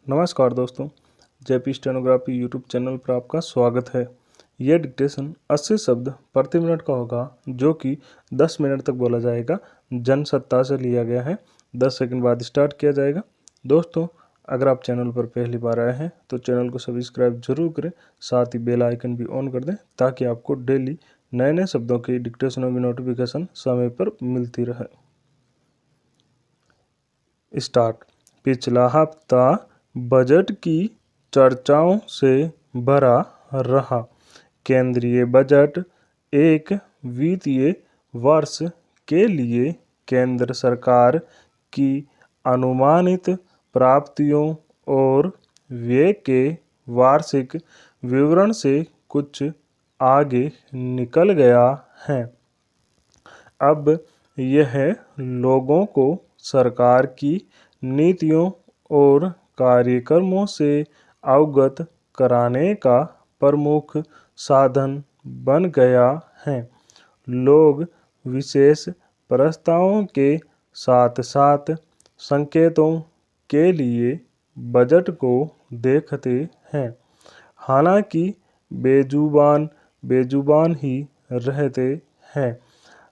नमस्कार दोस्तों, JP stenography YouTube channel पर आपका स्वागत है। यह डिक्टेशन 80 शब्द प्रति मिनट का होगा जो कि 10 मिनट तक बोला जाएगा। जनसत्ता से लिया गया है। 10 सेकंड बाद स्टार्ट किया जाएगा। दोस्तों, अगर आप चैनल पर पहली बार आए हैं तो चैनल को सब्सक्राइब जरूर करें, साथ ही बेल आइकन भी ऑन कर दें ताकि आपको डेली नए नए शब्दों की डिक्टेशनों की नोटिफिकेशन समय पर मिलती रहे। स्टार्ट। पिछला हफ्ता बजट की चर्चाओं से भरा रहा। केंद्रीय बजट एक वित्तीय वर्ष के लिए केंद्र सरकार की अनुमानित प्राप्तियों और व्यय के वार्षिक विवरण से कुछ आगे निकल गया है। अब यह लोगों को सरकार की नीतियों और कार्यक्रमों से अवगत कराने का प्रमुख साधन बन गया है। लोग विशेष प्रस्तावों के साथ साथ संकेतों के लिए बजट को देखते हैं, हालांकि बेजुबान ही रहते हैं।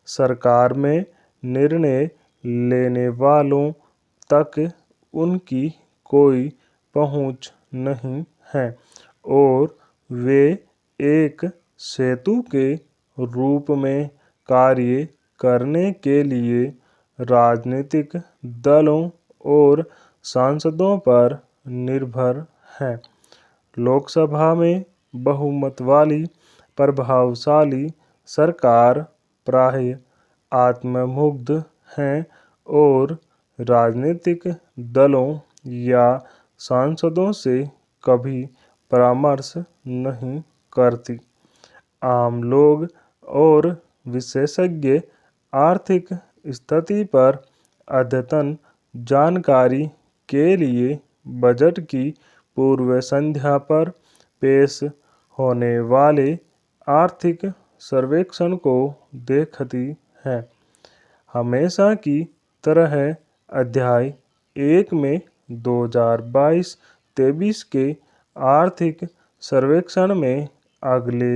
सरकार में निर्णय लेने वालों तक उनकी कोई पहुंच नहीं है और वे एक सेतु के रूप में कार्य करने के लिए राजनीतिक दलों और सांसदों पर निर्भर हैं। लोकसभा में बहुमत वाली प्रभावशाली सरकार प्रायः आत्ममुग्ध हैं और राजनीतिक दलों या सांसदों से कभी परामर्श नहीं करती। आम लोग और विशेषज्ञ आर्थिक स्थिति पर अद्यतन जानकारी के लिए बजट की पूर्व संध्या पर पेश होने वाले आर्थिक सर्वेक्षण को देखती हैं। हमेशा की तरह अध्याय 1 में 2022-23 के आर्थिक सर्वेक्षण में अगले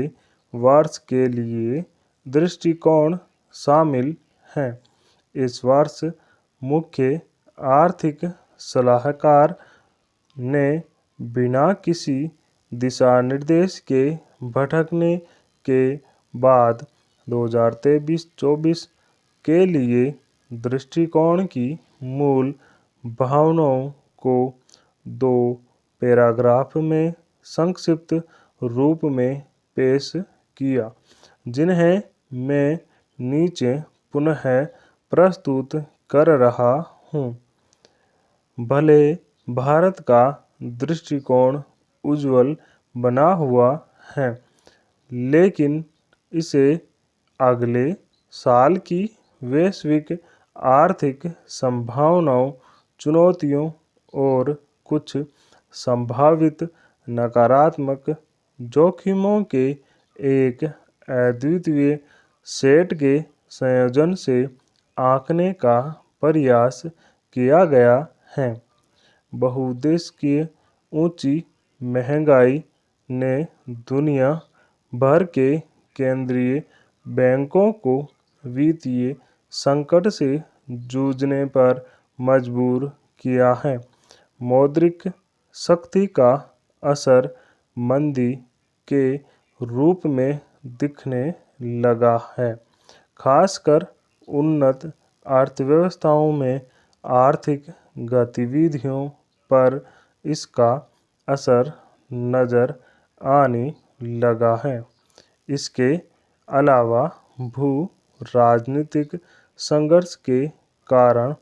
वर्ष के लिए दृष्टिकोण शामिल हैं। इस वर्ष मुख्य आर्थिक सलाहकार ने बिना किसी दिशा निर्देश के भटकने के बाद 2023-24 के लिए दृष्टिकोण की मूल भावनाओं को 2 पैराग्राफ में संक्षिप्त रूप में पेश किया, जिन्हें मैं नीचे पुनः प्रस्तुत कर रहा हूँ। भले भारत का दृष्टिकोण उज्ज्वल बना हुआ है, लेकिन इसे अगले साल की वैश्विक आर्थिक संभावनाओं, चुनौतियों और कुछ संभावित नकारात्मक जोखिमों के एक अद्वितीय सेट के संयोजन से आंकने का प्रयास किया गया है। बहुदेशीय ऊंची महंगाई ने दुनिया भर के केंद्रीय बैंकों को वित्तीय संकट से जूझने पर मजबूर किया है। मौद्रिक शक्ति का असर मंदी के रूप में दिखने लगा है, खासकर उन्नत अर्थव्यवस्थाओं में। आर्थिक गतिविधियों पर इसका असर नजर आने लगा है। इसके अलावा भू राजनीतिक संघर्ष के कारण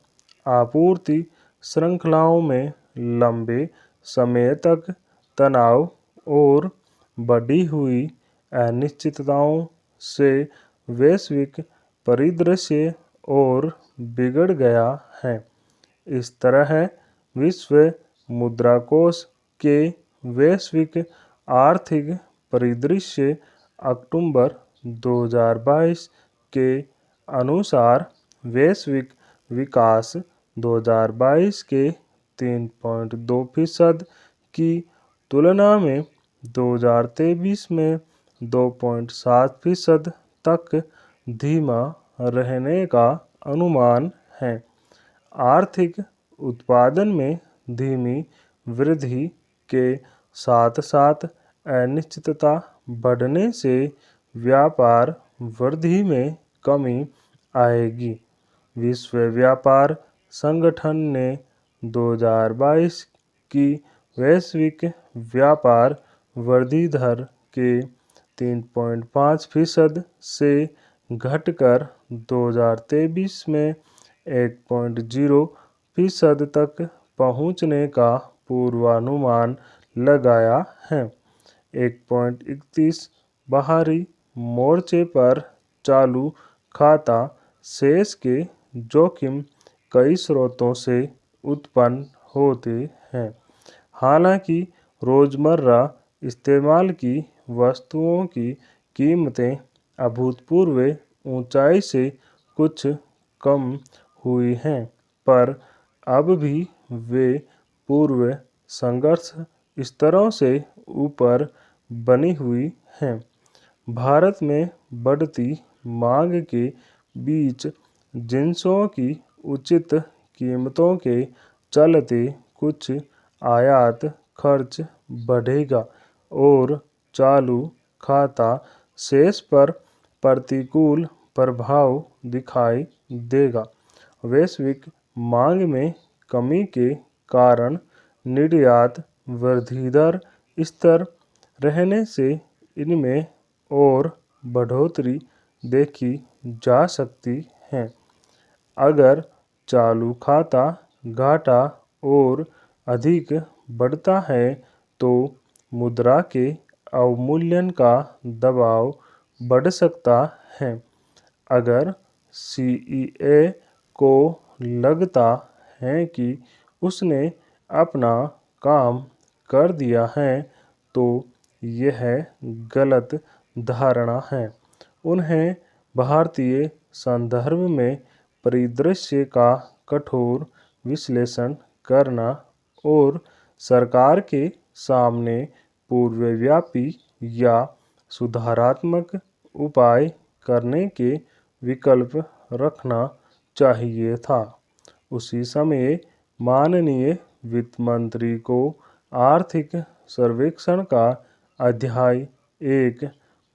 आपूर्ति श्रृंखलाओं में लंबे समय तक तनाव और बढ़ी हुई अनिश्चितताओं से वैश्विक परिदृश्य और बिगड़ गया है। इस तरह विश्व मुद्रा कोष के वैश्विक आर्थिक परिदृश्य अक्टूबर 2022 के अनुसार वैश्विक विकास 2022 के 3.2% की तुलना में 2023 में 2.7% तक धीमा रहने का अनुमान है। आर्थिक उत्पादन में धीमी वृद्धि के साथ साथ अनिश्चितता बढ़ने से व्यापार वृद्धि में कमी आएगी। विश्व व्यापार संगठन ने 2022 की वैश्विक व्यापार वृद्धि दर के 3.5% से घटकर 2023 में 1.0% तक पहुंचने का पूर्वानुमान लगाया है। 1.31 बाहरी मोर्चे पर चालू खाता शेष के जोखिम कई स्रोतों से उत्पन्न होते हैं। हालांकि रोज़मर्रा इस्तेमाल की वस्तुओं की कीमतें अभूतपूर्व ऊंचाई से कुछ कम हुई हैं, पर अब भी वे पूर्व संघर्ष स्तरों से ऊपर बनी हुई हैं। भारत में बढ़ती मांग के बीच जिंसों की उचित कीमतों के चलते कुछ आयात खर्च बढ़ेगा और चालू खाता शेष पर प्रतिकूल प्रभाव दिखाई देगा। वैश्विक मांग में कमी के कारण निर्यात वृद्धि दर स्थिर रहने से इनमें और बढ़ोतरी देखी जा सकती है। अगर चालू खाता घाटा और अधिक बढ़ता है तो मुद्रा के अवमूल्यन का दबाव बढ़ सकता है। अगर सीईए को लगता है कि उसने अपना काम कर दिया है तो यह गलत धारणा है। उन्हें भारतीय संदर्भ में परिदृश्य का कठोर विश्लेषण करना और सरकार के सामने पूर्वव्यापी या सुधारात्मक उपाय करने के विकल्प रखना चाहिए था। उसी समय माननीय वित्त मंत्री को आर्थिक सर्वेक्षण का अध्याय 1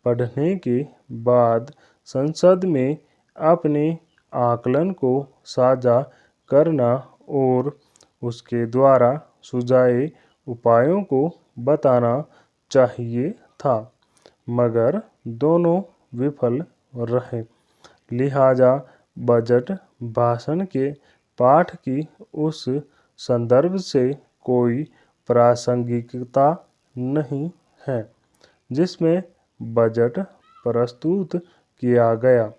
पढ़ने के बाद संसद में अपने आकलन को साझा करना और उसके द्वारा सुझाए उपायों को बताना चाहिए था, मगर दोनों विफल रहे। लिहाजा बजट भाषण के पाठ की उस संदर्भ से कोई प्रासंगिकता नहीं है जिसमें बजट प्रस्तुत किया गया।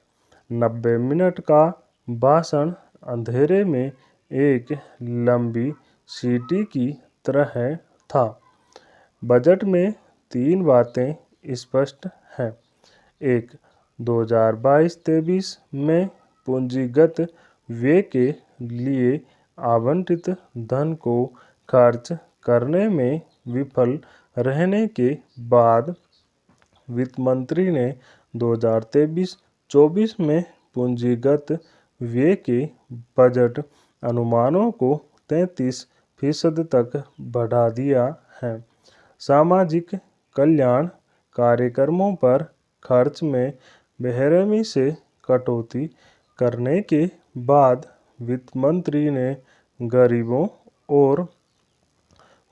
90 मिनट का भाषण अंधेरे में एक लंबी सीटी की तरह था। बजट में 3 बातें स्पष्ट हैं। 1. 2022-23 में पूंजीगत व्यय के लिए आवंटित धन को खर्च करने में विफल रहने के बाद वित्त मंत्री ने 2023-24 में पूंजीगत व्यय के बजट अनुमानों को 33% तक बढ़ा दिया है। सामाजिक कल्याण कार्यक्रमों पर खर्च में बेरहमी से कटौती करने के बाद वित्त मंत्री ने गरीबों और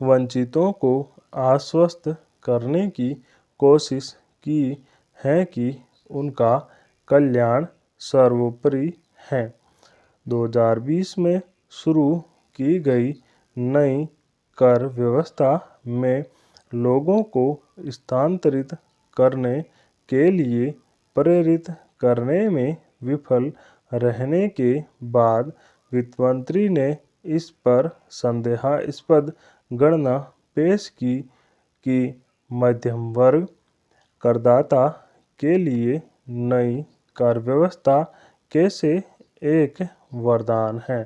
वंचितों को आश्वस्त करने की कोशिश की है कि उनका कल्याण सर्वोपरि है। 2020 में शुरू की गई नई कर व्यवस्था में लोगों को स्थानांतरित करने के लिए प्रेरित करने में विफल रहने के बाद वित्त मंत्री ने इस पर संदेहास्पद गणना पेश की कि मध्यम वर्ग करदाता के लिए नई कर व्यवस्था कैसे एक वरदान है।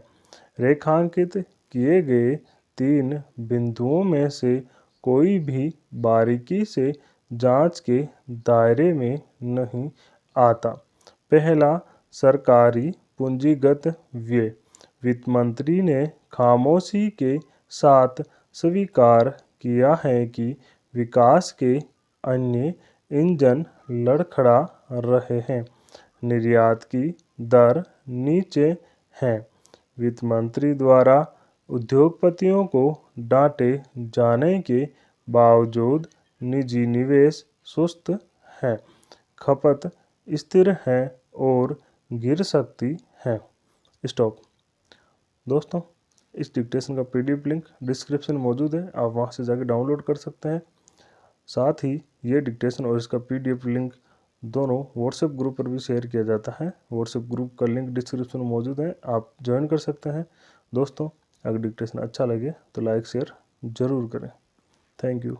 रेखांकित किए गए तीन बिंदुओं में से कोई भी बारीकी से जांच के दायरे में नहीं आता। पहला, सरकारी पूंजीगत व्यय। वित्त मंत्री ने खामोशी के साथ स्वीकार किया है कि विकास के अन्य इंजन लड़खड़ा रहे हैं। निर्यात की दर नीचे है। वित्त मंत्री द्वारा उद्योगपतियों को डांटे जाने के बावजूद निजी निवेश सुस्त है, खपत स्थिर है और गिर सकती है। स्टॉप। दोस्तों, इस डिक्टेशन का पीडीएफ लिंक डिस्क्रिप्शन में मौजूद है, आप वहां से जाकर डाउनलोड कर सकते हैं। साथ ही ये डिक्टेशन और इसका पीडीएफ लिंक दोनों व्हाट्सएप ग्रुप पर भी शेयर किया जाता है। व्हाट्सएप ग्रुप का लिंक डिस्क्रिप्शन में मौजूद है, आप ज्वाइन कर सकते हैं। दोस्तों, अगर डिक्टेशन अच्छा लगे तो लाइक शेयर ज़रूर करें। Thank you.